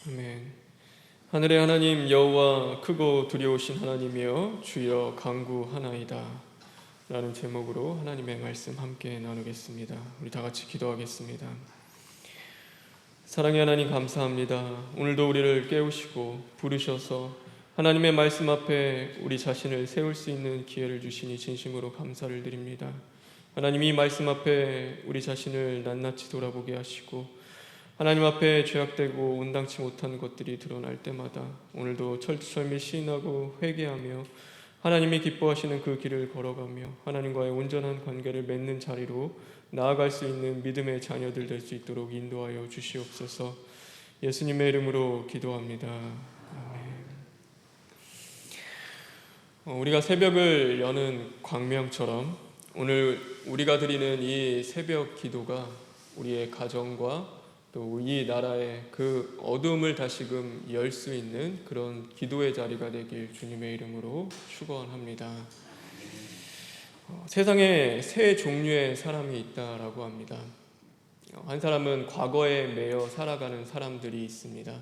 아멘. 하늘의 하나님 여호와 크고 두려우신 하나님이여 주여 간구하나이다 라는 제목으로 하나님의 말씀 함께 나누겠습니다. 우리 다 같이 기도하겠습니다. 사랑의 하나님 감사합니다. 오늘도 우리를 깨우시고 부르셔서 하나님의 말씀 앞에 우리 자신을 세울 수 있는 기회를 주시니 진심으로 감사를 드립니다. 하나님, 이 말씀 앞에 우리 자신을 낱낱이 돌아보게 하시고 하나님 앞에 죄악되고 온당치 못한 것들이 드러날 때마다 오늘도 철두철미 시인하고 회개하며 하나님이 기뻐하시는 그 길을 걸어가며 하나님과의 온전한 관계를 맺는 자리로 나아갈 수 있는 믿음의 자녀들 될 수 있도록 인도하여 주시옵소서. 예수님의 이름으로 기도합니다. 아멘. 우리가 새벽을 여는 광명처럼 오늘 우리가 드리는 이 새벽 기도가 우리의 가정과 또 이 나라의 그 어둠을 다시금 열 수 있는 그런 기도의 자리가 되길 주님의 이름으로 축원합니다. 세상에 세 종류의 사람이 있다라고 합니다. 한 사람은 과거에 매여 살아가는 사람들이 있습니다.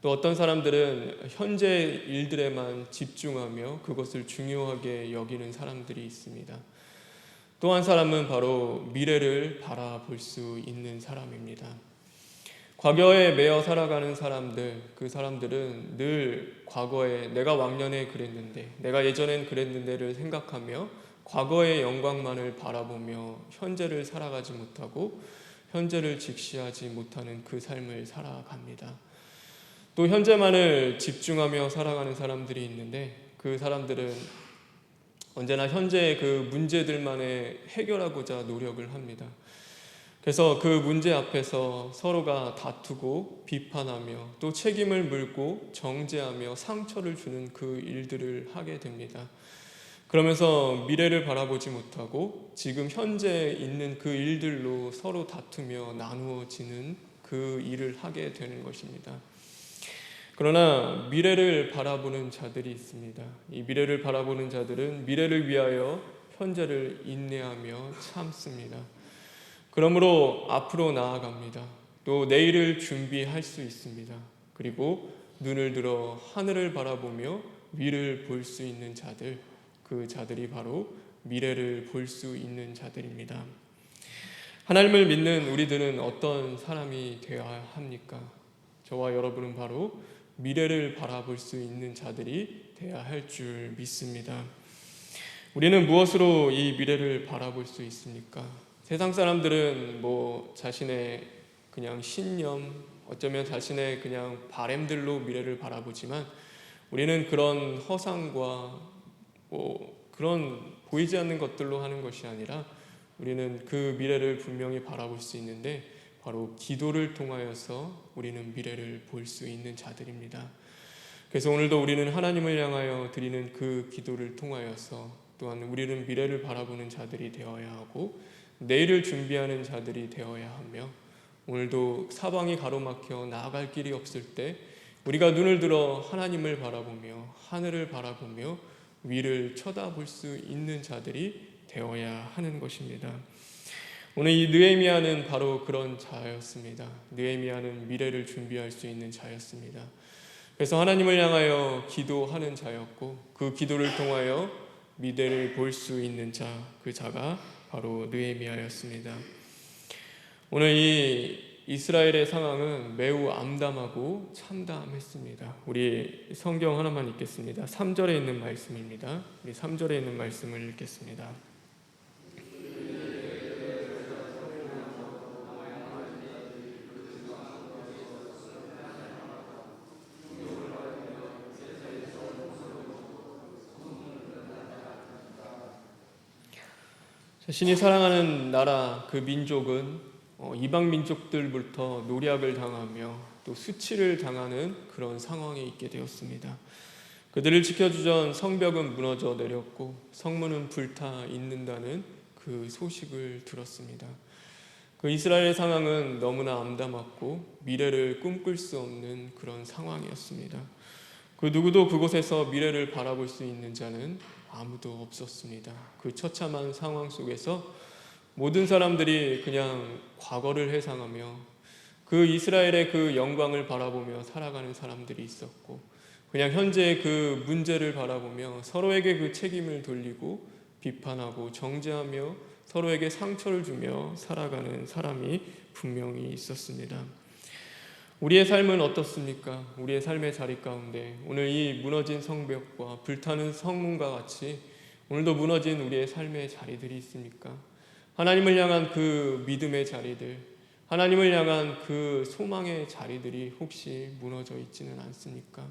또 어떤 사람들은 현재 일들에만 집중하며 그것을 중요하게 여기는 사람들이 있습니다. 또 한 사람은 바로 미래를 바라볼 수 있는 사람입니다. 과거에 매여 살아가는 사람들, 그 사람들은 늘 과거에 내가 왕년에 그랬는데, 내가 예전엔 그랬는데를 생각하며 과거의 영광만을 바라보며 현재를 살아가지 못하고 현재를 직시하지 못하는 그 삶을 살아갑니다. 또 현재만을 집중하며 살아가는 사람들이 있는데 그 사람들은 언제나 현재의 그 문제들만을 해결하고자 노력을 합니다. 그래서 그 문제 앞에서 서로가 다투고 비판하며 또 책임을 물고 정죄하며 상처를 주는 그 일들을 하게 됩니다. 그러면서 미래를 바라보지 못하고 지금 현재 있는 그 일들로 서로 다투며 나누어지는 그 일을 하게 되는 것입니다. 그러나 미래를 바라보는 자들이 있습니다. 이 미래를 바라보는 자들은 미래를 위하여 현재를 인내하며 참습니다. 그러므로 앞으로 나아갑니다. 또 내일을 준비할 수 있습니다. 그리고 눈을 들어 하늘을 바라보며 위를 볼 수 있는 자들, 그 자들이 바로 미래를 볼 수 있는 자들입니다. 하나님을 믿는 우리들은 어떤 사람이 되어야 합니까? 저와 여러분은 바로 미래를 바라볼 수 있는 자들이 되어야 할 줄 믿습니다. 우리는 무엇으로 이 미래를 바라볼 수 있습니까? 세상 사람들은 자신의 그냥 신념, 어쩌면 자신의 그냥 바램들로 미래를 바라보지만 우리는 그런 허상과 그런 보이지 않는 것들로 하는 것이 아니라 우리는 그 미래를 분명히 바라볼 수 있는데 바로 기도를 통하여서 우리는 미래를 볼 수 있는 자들입니다. 그래서 오늘도 우리는 하나님을 향하여 드리는 그 기도를 통하여서 또한 우리는 미래를 바라보는 자들이 되어야 하고 내일을 준비하는 자들이 되어야 하며 오늘도 사방이 가로막혀 나아갈 길이 없을 때 우리가 눈을 들어 하나님을 바라보며 하늘을 바라보며 위를 쳐다볼 수 있는 자들이 되어야 하는 것입니다. 오늘 이 느헤미야는 바로 그런 자였습니다. 느헤미야는 미래를 준비할 수 있는 자였습니다. 그래서 하나님을 향하여 기도하는 자였고 그 기도를 통하여 미래를 볼 수 있는 자, 그 자가 바로 느헤미야였습니다. 오늘 이 이스라엘의 상황은 매우 암담하고 참담했습니다. 우리 성경 하나만 읽겠습니다. 3절에 있는 말씀입니다. 우리 3절에 있는 말씀을 읽겠습니다. 자신이 사랑하는 나라, 그 민족은 이방 민족들부터 노략을 당하며 또 수치를 당하는 그런 상황에 있게 되었습니다. 그들을 지켜주던 성벽은 무너져 내렸고 성문은 불타 있는다는 그 소식을 들었습니다. 그 이스라엘의 상황은 너무나 암담했고 미래를 꿈꿀 수 없는 그런 상황이었습니다. 그 누구도 그곳에서 미래를 바라볼 수 있는 자는 아무도 없었습니다. 그 처참한 상황 속에서 모든 사람들이 그냥 과거를 회상하며 그 이스라엘의 그 영광을 바라보며 살아가는 사람들이 있었고, 그냥 현재의 그 문제를 바라보며 서로에게 그 책임을 돌리고 비판하고 정죄하며 서로에게 상처를 주며 살아가는 사람이 분명히 있었습니다. 우리의 삶은 어떻습니까? 우리의 삶의 자리 가운데 오늘 이 무너진 성벽과 불타는 성문과 같이 오늘도 무너진 우리의 삶의 자리들이 있습니까? 하나님을 향한 그 믿음의 자리들, 하나님을 향한 그 소망의 자리들이 혹시 무너져 있지는 않습니까?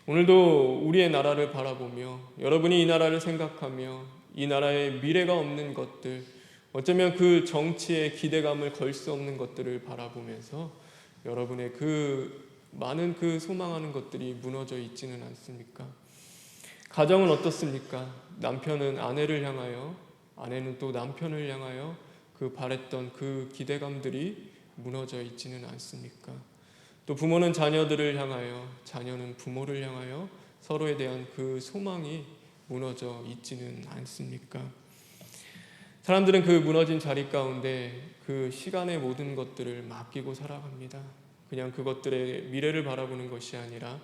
오늘도 우리의 나라를 바라보며 여러분이 이 나라를 생각하며 이 나라의 미래가 없는 것들, 어쩌면 그 정치에 기대감을 걸 수 없는 것들을 바라보면서 여러분의 그 많은 그 소망하는 것들이 무너져 있지는 않습니까? 가정은 어떻습니까? 남편은 아내를 향하여, 아내는 또 남편을 향하여 그 바랬던 그 기대감들이 무너져 있지는 않습니까? 또 부모는 자녀들을 향하여, 자녀는 부모를 향하여 서로에 대한 그 소망이 무너져 있지는 않습니까? 사람들은 그 무너진 자리 가운데 그 시간의 모든 것들을 맡기고 살아갑니다. 그냥 그것들의 미래를 바라보는 것이 아니라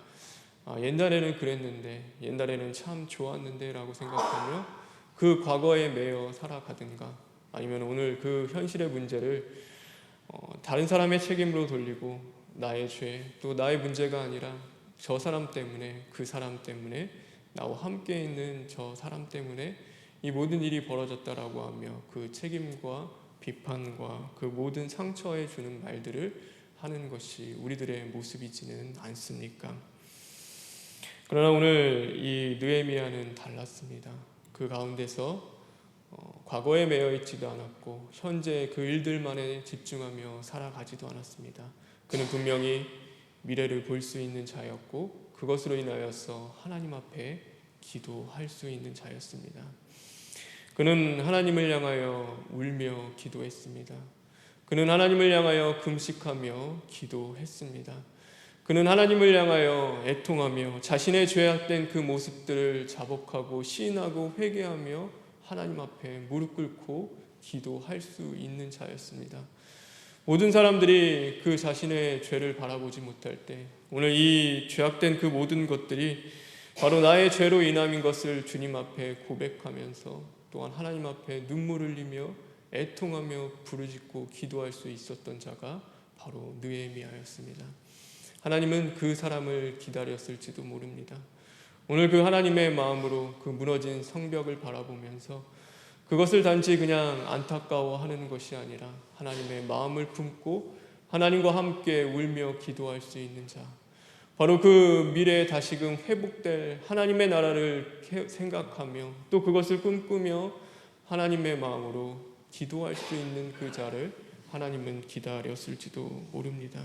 옛날에는 그랬는데, 옛날에는 참 좋았는데 라고 생각하며 그 과거에 매여 살아가든가, 아니면 오늘 그 현실의 문제를 다른 사람의 책임으로 돌리고 나의 죄, 또 나의 문제가 아니라 저 사람 때문에, 그 사람 때문에, 나와 함께 있는 저 사람 때문에 이 모든 일이 벌어졌다라고 하며 그 책임과 비판과 그 모든 상처에 주는 말들을 하는 것이 우리들의 모습이지는 않습니까? 그러나 오늘 이 느헤미야는 달랐습니다. 그 가운데서 과거에 매여 있지도 않았고 현재 그 일들만에 집중하며 살아가지도 않았습니다. 그는 분명히 미래를 볼 수 있는 자였고 그것으로 인하여서 하나님 앞에 기도할 수 있는 자였습니다. 그는 하나님을 향하여 울며 기도했습니다. 그는 하나님을 향하여 금식하며 기도했습니다. 그는 하나님을 향하여 애통하며 자신의 죄악된 그 모습들을 자복하고 시인하고 회개하며 하나님 앞에 무릎 꿇고 기도할 수 있는 자였습니다. 모든 사람들이 그 자신의 죄를 바라보지 못할 때 오늘 이 죄악된 그 모든 것들이 바로 나의 죄로 인함인 것을 주님 앞에 고백하면서 또한 하나님 앞에 눈물을 흘리며 애통하며 부르짖고 기도할 수 있었던 자가 바로 느헤미야였습니다. 하나님은 그 사람을 기다렸을지도 모릅니다. 오늘 그 하나님의 마음으로 그 무너진 성벽을 바라보면서 그것을 단지 그냥 안타까워하는 것이 아니라 하나님의 마음을 품고 하나님과 함께 울며 기도할 수 있는 자, 바로 그 미래에 다시금 회복될 하나님의 나라를 생각하며 또 그것을 꿈꾸며 하나님의 마음으로 기도할 수 있는 그 자를 하나님은 기다렸을지도 모릅니다.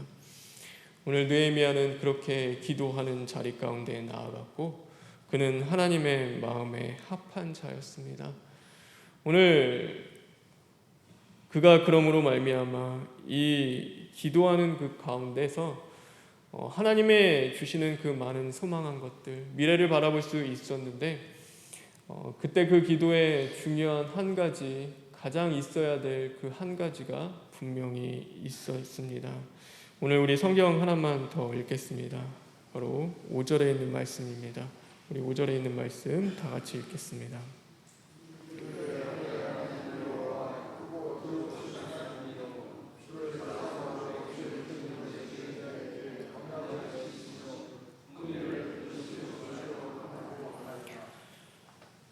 오늘 느헤미야는 그렇게 기도하는 자리 가운데 나아갔고 그는 하나님의 마음에 합한 자였습니다. 오늘 그가 그러므로 말미암아 이 기도하는 그 가운데서 하나님의 주시는 그 많은 소망한 것들, 미래를 바라볼 수 있었는데 그때 그 기도에 중요한 한 가지, 가장 있어야 될 그 한 가지가 분명히 있었습니다. 오늘 우리 성경 하나만 더 읽겠습니다. 바로 5절에 있는 말씀입니다. 우리 5절에 있는 말씀 다 같이 읽겠습니다.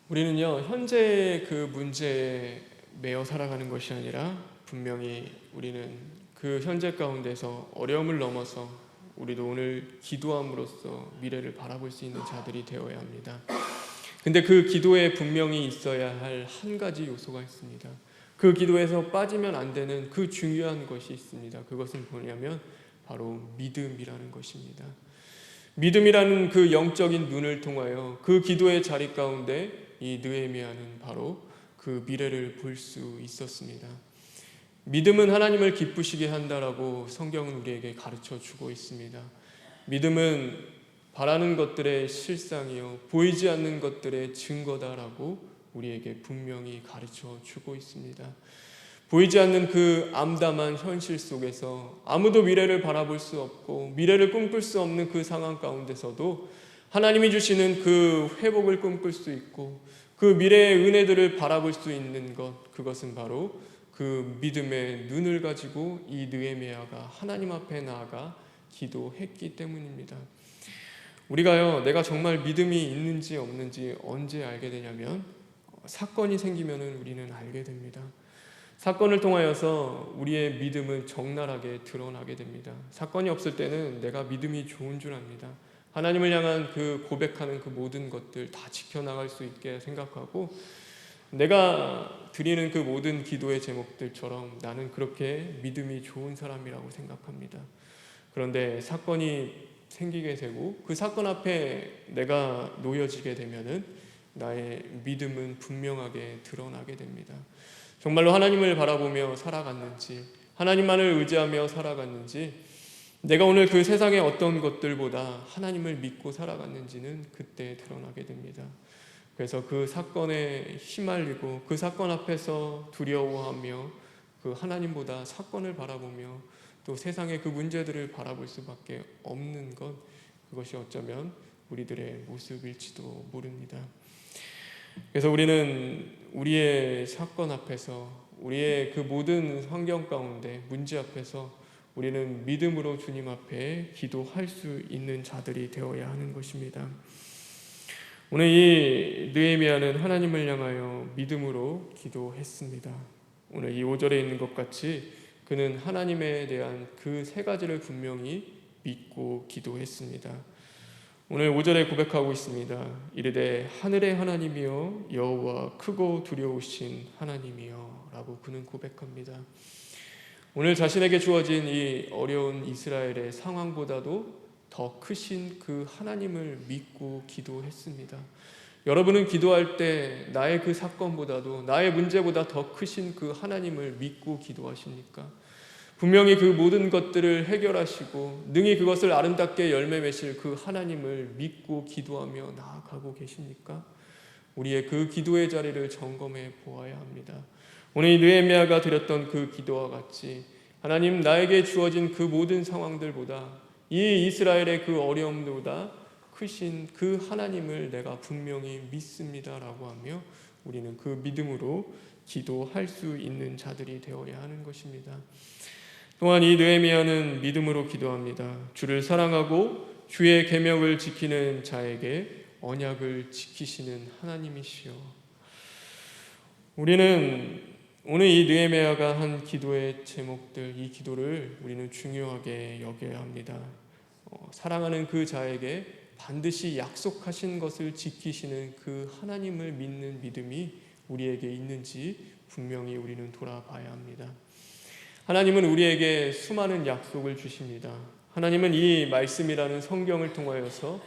우리는요, 현재의 그 문제에 매여 살아가는 것이 아니라 분명히 우리는 그 현재 가운데서 어려움을 넘어서 우리도 오늘 기도함으로써 미래를 바라볼 수 있는 자들이 되어야 합니다. 근데 그 기도에 분명히 있어야 할 한 가지 요소가 있습니다. 그 기도에서 빠지면 안 되는 그 중요한 것이 있습니다. 그것은 뭐냐면 바로 믿음이라는 것입니다. 믿음이라는 그 영적인 눈을 통하여 그 기도의 자리 가운데 이 느헤미야는 바로 그 미래를 볼 수 있었습니다. 믿음은 하나님을 기쁘시게 한다라고 성경은 우리에게 가르쳐 주고 있습니다. 믿음은 바라는 것들의 실상이요 보이지 않는 것들의 증거다라고 우리에게 분명히 가르쳐 주고 있습니다. 보이지 않는 그 암담한 현실 속에서 아무도 미래를 바라볼 수 없고 미래를 꿈꿀 수 없는 그 상황 가운데서도 하나님이 주시는 그 회복을 꿈꿀 수 있고 그 미래의 은혜들을 바라볼 수 있는 것, 그것은 바로 그 믿음의 눈을 가지고 이 느헤미야가 하나님 앞에 나아가 기도했기 때문입니다. 우리가요, 내가 정말 믿음이 있는지 없는지 언제 알게 되냐면 사건이 생기면은 우리는 알게 됩니다. 사건을 통하여서 우리의 믿음은 적나라하게 드러나게 됩니다. 사건이 없을 때는 내가 믿음이 좋은 줄 압니다. 하나님을 향한 그 고백하는 그 모든 것들 다 지켜나갈 수 있게 생각하고 내가 드리는 그 모든 기도의 제목들처럼 나는 그렇게 믿음이 좋은 사람이라고 생각합니다. 그런데 사건이 생기게 되고 그 사건 앞에 내가 놓여지게 되면은 나의 믿음은 분명하게 드러나게 됩니다. 정말로 하나님을 바라보며 살아갔는지, 하나님만을 의지하며 살아갔는지, 내가 오늘 그 세상의 어떤 것들보다 하나님을 믿고 살아갔는지는 그때 드러나게 됩니다. 그래서 그 사건에 휘말리고 그 사건 앞에서 두려워하며 그 하나님보다 사건을 바라보며 또 세상의 그 문제들을 바라볼 수밖에 없는 것, 그것이 어쩌면 우리들의 모습일지도 모릅니다. 그래서 우리는 우리의 사건 앞에서, 우리의 그 모든 환경 가운데 문제 앞에서 우리는 믿음으로 주님 앞에 기도할 수 있는 자들이 되어야 하는 것입니다. 오늘 이 느헤미야는 하나님을 향하여 믿음으로 기도했습니다. 오늘 이 5절에 있는 것 같이 그는 하나님에 대한 그 세 가지를 분명히 믿고 기도했습니다. 오늘 5절에 고백하고 있습니다. 이르되 하늘의 하나님이여 여호와 크고 두려우신 하나님이여 라고 그는 고백합니다. 오늘 자신에게 주어진 이 어려운 이스라엘의 상황보다도 더 크신 그 하나님을 믿고 기도했습니다. 여러분은 기도할 때 나의 그 사건보다도 나의 문제보다 더 크신 그 하나님을 믿고 기도하십니까? 분명히 그 모든 것들을 해결하시고 능히 그것을 아름답게 열매 맺을 그 하나님을 믿고 기도하며 나아가고 계십니까? 우리의 그 기도의 자리를 점검해 보아야 합니다. 오늘 이 느헤미야가 드렸던 그 기도와 같이 하나님, 나에게 주어진 그 모든 상황들보다 이 이스라엘의 그 어려움보다 크신 그 하나님을 내가 분명히 믿습니다라고 하며 우리는 그 믿음으로 기도할 수 있는 자들이 되어야 하는 것입니다. 또한 이 느헤미야는 믿음으로 기도합니다. 주를 사랑하고 주의 계명을 지키는 자에게 언약을 지키시는 하나님이시여. 우리는 오늘 이 느헤미야가 한 기도의 제목들, 이 기도를 우리는 중요하게 여겨야 합니다. 사랑하는 그 자에게 반드시 약속하신 것을 지키시는 그 하나님을 믿는 믿음이 우리에게 있는지 분명히 우리는 돌아봐야 합니다. 하나님은 우리에게 수많은 약속을 주십니다. 하나님은 이 말씀이라는 성경을 통하여서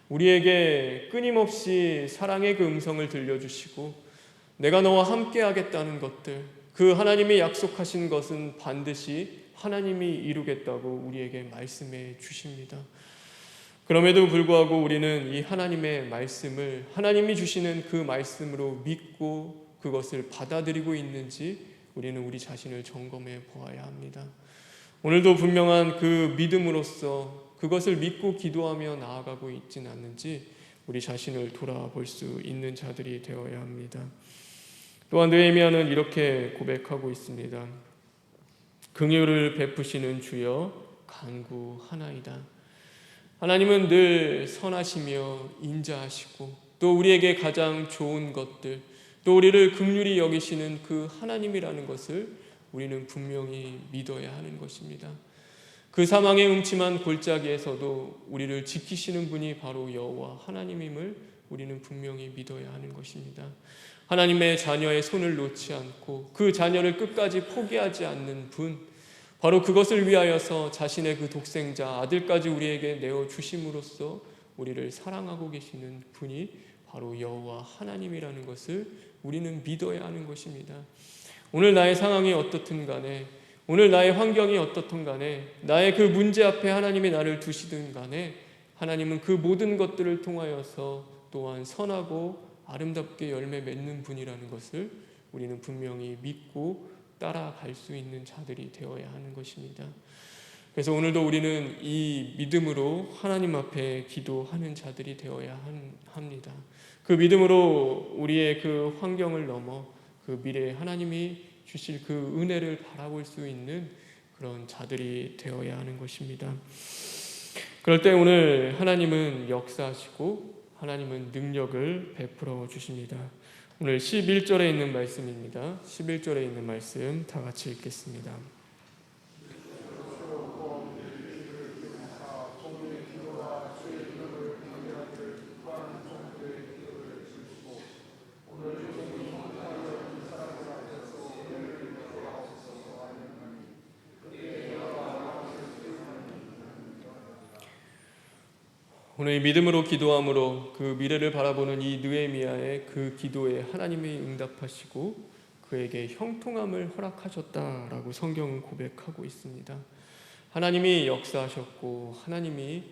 우리에게 끊임없이 사랑의 그 음성을 들려주시고 내가 너와 함께 하겠다는 것들, 그 하나님이 약속하신 것은 반드시 하나님이 이루겠다고 우리에게 말씀해 주십니다. 그럼에도 불구하고 우리는 이 하나님의 말씀을 하나님이 주시는 그 말씀으로 믿고 그것을 받아들이고 있는지 우리는 우리 자신을 점검해 보아야 합니다. 오늘도 분명한 그 믿음으로써 그것을 믿고 기도하며 나아가고 있지는 않는지 우리 자신을 돌아볼 수 있는 자들이 되어야 합니다. 또한 느헤미야는 이렇게 고백하고 있습니다. 긍휼을 베푸시는 주여 간구하나이다. 하나님은 늘 선하시며 인자하시고 또 우리에게 가장 좋은 것들, 또 우리를 긍휼히 여기시는 그 하나님이라는 것을 우리는 분명히 믿어야 하는 것입니다. 그 사망의 음침한 골짜기에서도 우리를 지키시는 분이 바로 여호와 하나님임을 우리는 분명히 믿어야 하는 것입니다. 하나님의 자녀의 손을 놓지 않고 그 자녀를 끝까지 포기하지 않는 분, 바로 그것을 위하여서 자신의 그 독생자 아들까지 우리에게 내어주심으로써 우리를 사랑하고 계시는 분이 바로 여호와 하나님이라는 것을 우리는 믿어야 하는 것입니다. 오늘 나의 상황이 어떻든 간에, 오늘 나의 환경이 어떻든 간에, 나의 그 문제 앞에 하나님이 나를 두시든 간에 하나님은 그 모든 것들을 통하여서 또한 선하고 아름답게 열매 맺는 분이라는 것을 우리는 분명히 믿고 따라갈 수 있는 자들이 되어야 하는 것입니다. 그래서 오늘도 우리는 이 믿음으로 하나님 앞에 기도하는 자들이 되어야 합니다. 그 믿음으로 우리의 그 환경을 넘어 그 미래에 하나님이 주실 그 은혜를 바라볼 수 있는 그런 자들이 되어야 하는 것입니다. 그럴 때 오늘 하나님은 역사하시고 하나님은 능력을 베풀어 주십니다. 오늘 11절에 있는 말씀입니다. 11절에 있는 말씀 다 같이 읽겠습니다. 오늘 믿음으로 기도함으로 그 미래를 바라보는 이 느헤미야의 그 기도에 하나님이 응답하시고 그에게 형통함을 허락하셨다라고 성경은 고백하고 있습니다. 하나님이 역사하셨고 하나님이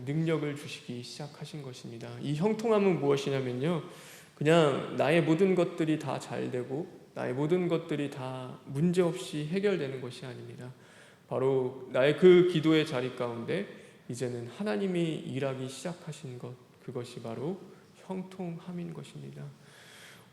능력을 주시기 시작하신 것입니다. 이 형통함은 무엇이냐면요, 그냥 나의 모든 것들이 다 잘되고 나의 모든 것들이 다 문제없이 해결되는 것이 아닙니다. 바로 나의 그 기도의 자리 가운데 이제는 하나님이 일하기 시작하신 것, 그것이 바로 형통함인 것입니다.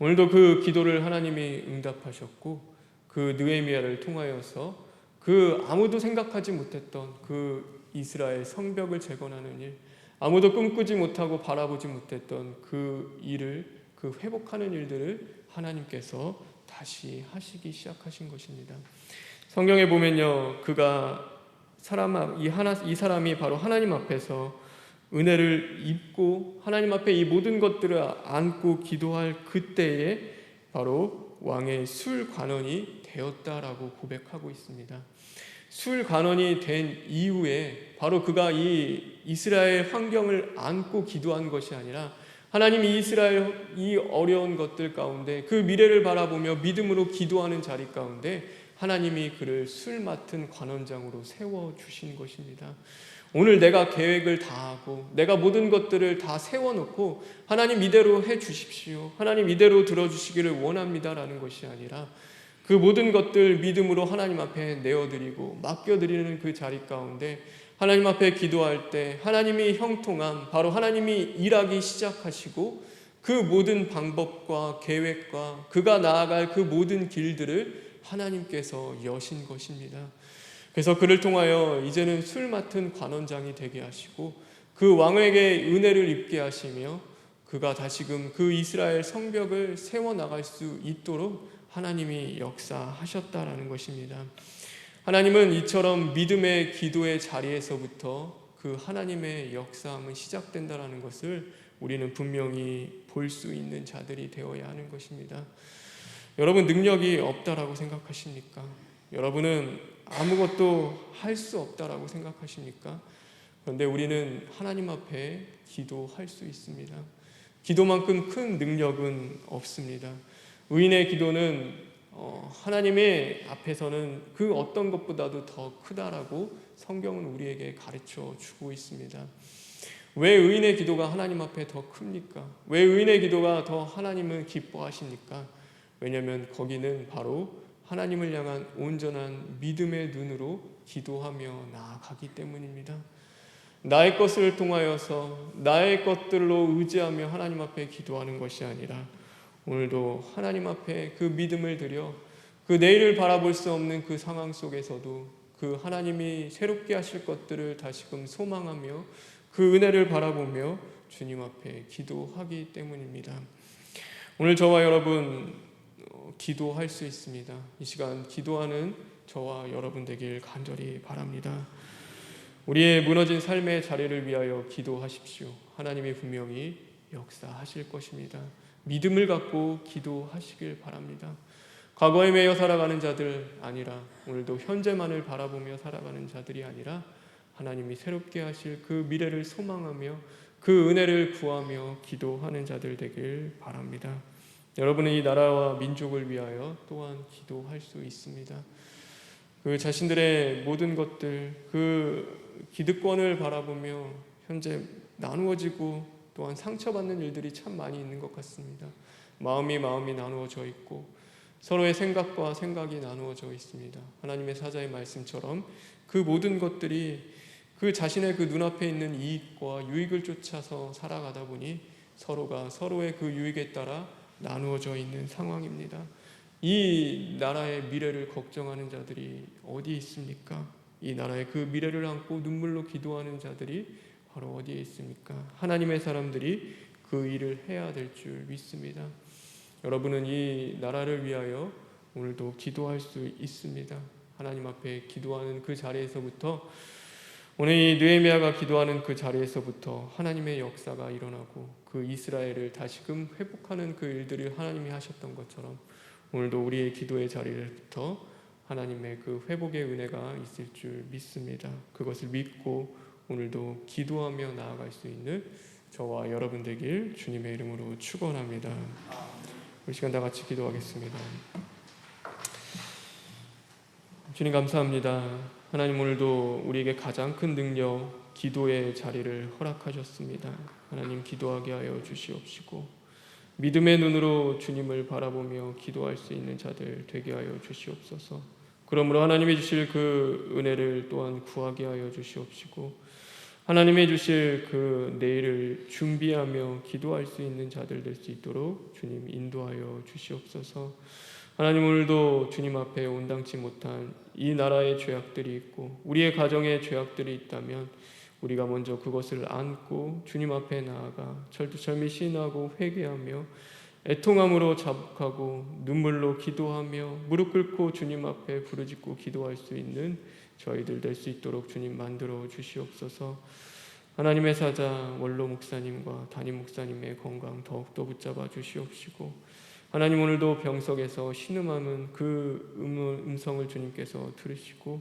오늘도 그 기도를 하나님이 응답하셨고 그 느헤미야를 통하여서 그 아무도 생각하지 못했던 그 이스라엘 성벽을 재건하는 일, 아무도 꿈꾸지 못하고 바라보지 못했던 그 일을, 그 회복하는 일들을 하나님께서 다시 하시기 시작하신 것입니다. 성경에 보면요, 이 사람이 바로 하나님 앞에서 은혜를 입고 하나님 앞에 이 모든 것들을 안고 기도할 그때에 바로 왕의 술관원이 되었다라고 고백하고 있습니다. 술관원이 된 이후에 바로 그가 이 이스라엘 환경을 안고 기도한 것이 아니라 하나님이 이스라엘 이 어려운 것들 가운데 그 미래를 바라보며 믿음으로 기도하는 자리 가운데 하나님이 그를 술 맡은 관원장으로 세워주신 것입니다. 오늘 내가 계획을 다 하고 내가 모든 것들을 다 세워놓고 하나님 이대로 해주십시오, 하나님 이대로 들어주시기를 원합니다라는 것이 아니라 그 모든 것들 믿음으로 하나님 앞에 내어드리고 맡겨드리는 그 자리 가운데 하나님 앞에 기도할 때 하나님이 형통함, 바로 하나님이 일하기 시작하시고 그 모든 방법과 계획과 그가 나아갈 그 모든 길들을 하나님께서 여신 것입니다. 그래서 그를 통하여 이제는 술 맡은 관원장이 되게 하시고 그 왕에게 은혜를 입게 하시며 그가 다시금 그 이스라엘 성벽을 세워나갈 수 있도록 하나님이 역사하셨다라는 것입니다. 하나님은 이처럼 믿음의 기도의 자리에서부터 그 하나님의 역사함은 시작된다라는 것을 우리는 분명히 볼 수 있는 자들이 되어야 하는 것입니다. 여러분, 능력이 없다라고 생각하십니까? 여러분은 아무것도 할 수 없다라고 생각하십니까? 그런데 우리는 하나님 앞에 기도할 수 있습니다. 기도만큼 큰 능력은 없습니다. 의인의 기도는 하나님의 앞에서는 그 어떤 것보다도 더 크다라고 성경은 우리에게 가르쳐 주고 있습니다. 왜 의인의 기도가 하나님 앞에 더 큽니까? 왜 의인의 기도가 더 하나님을 기뻐하십니까? 왜냐하면 거기는 바로 하나님을 향한 온전한 믿음의 눈으로 기도하며 나아가기 때문입니다. 나의 것을 통하여서 나의 것들로 의지하며 하나님 앞에 기도하는 것이 아니라 오늘도 하나님 앞에 그 믿음을 드려 그 내일을 바라볼 수 없는 그 상황 속에서도 그 하나님이 새롭게 하실 것들을 다시금 소망하며 그 은혜를 바라보며 주님 앞에 기도하기 때문입니다. 오늘 저와 여러분 기도할 수 있습니다. 이 시간 기도하는 저와 여러분 되길 간절히 바랍니다. 우리의 무너진 삶의 자리를 위하여 기도하십시오. 하나님이 분명히 역사하실 것입니다. 믿음을 갖고 기도하시길 바랍니다. 과거에 매여 살아가는 자들 아니라 오늘도 현재만을 바라보며 살아가는 자들이 아니라 하나님이 새롭게 하실 그 미래를 소망하며 그 은혜를 구하며 기도하는 자들 되길 바랍니다. 여러분은 이 나라와 민족을 위하여 또한 기도할 수 있습니다. 그 자신들의 모든 것들, 그 기득권을 바라보며 현재 나누어지고 또한 상처받는 일들이 참 많이 있는 것 같습니다. 마음이 나누어져 있고 서로의 생각과 생각이 나누어져 있습니다. 하나님의 사자의 말씀처럼 그 모든 것들이 그 자신의 그 눈앞에 있는 이익과 유익을 쫓아서 살아가다 보니 서로가 서로의 그 유익에 따라 나누어져 있는 상황입니다. 이 나라의 미래를 걱정하는 자들이 어디 있습니까? 이 나라의 그 미래를 안고 눈물로 기도하는 자들이 바로 어디에 있습니까? 하나님의 사람들이 그 일을 해야 될 줄 믿습니다. 여러분은 이 나라를 위하여 오늘도 기도할 수 있습니다. 하나님 앞에 기도하는 그 자리에서부터, 오늘 이 느헤미야가 기도하는 그 자리에서부터 하나님의 역사가 일어나고 그 이스라엘을 다시금 회복하는 그 일들을 하나님이 하셨던 것처럼 오늘도 우리의 기도의 자리부터 하나님의 그 회복의 은혜가 있을 줄 믿습니다. 그것을 믿고 오늘도 기도하며 나아갈 수 있는 저와 여러분 되길 주님의 이름으로 축원합니다. 우리 시간 다 같이 기도하겠습니다. 주님 감사합니다. 하나님, 오늘도 우리에게 가장 큰 능력, 기도의 자리를 허락하셨습니다. 하나님, 기도하게 하여 주시옵시고 믿음의 눈으로 주님을 바라보며 기도할 수 있는 자들 되게 하여 주시옵소서. 그러므로 하나님이 주실 그 은혜를 또한 구하게 하여 주시옵시고 하나님이 주실 그 내일을 준비하며 기도할 수 있는 자들 될 수 있도록 주님 인도하여 주시옵소서. 하나님, 오늘도 주님 앞에 온당치 못한 이 나라의 죄악들이 있고 우리의 가정에 죄악들이 있다면 우리가 먼저 그것을 안고 주님 앞에 나아가 철두철미 시인하고 회개하며 애통함으로 자복하고 눈물로 기도하며 무릎 꿇고 주님 앞에 부르짖고 기도할 수 있는 저희들 될 수 있도록 주님 만들어 주시옵소서. 하나님의 사자 원로 목사님과 담임 목사님의 건강 더욱더 붙잡아 주시옵시고 하나님, 오늘도 병석에서 신음하는 그 음성을 주님께서 들으시고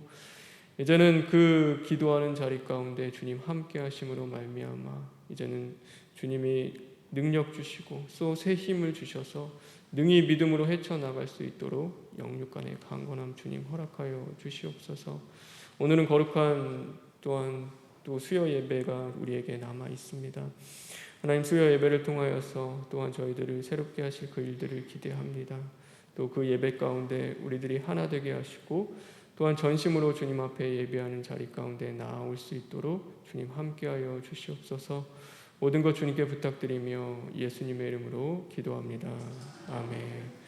이제는 그 기도하는 자리 가운데 주님 함께 하심으로 말미암아 이제는 주님이 능력 주시고 또 새 힘을 주셔서 능히 믿음으로 헤쳐나갈 수 있도록 영육간의 강건함 주님 허락하여 주시옵소서. 오늘은 거룩한 또한 또 수요 예배가 우리에게 남아 있습니다. 하나님, 수요 예배를 통하여서 또한 저희들을 새롭게 하실 그 일들을 기대합니다. 또 그 예배 가운데 우리들이 하나 되게 하시고 또한 전심으로 주님 앞에 예배하는 자리 가운데 나아올 수 있도록 주님 함께하여 주시옵소서. 모든 것 주님께 부탁드리며 예수님의 이름으로 기도합니다. 아멘.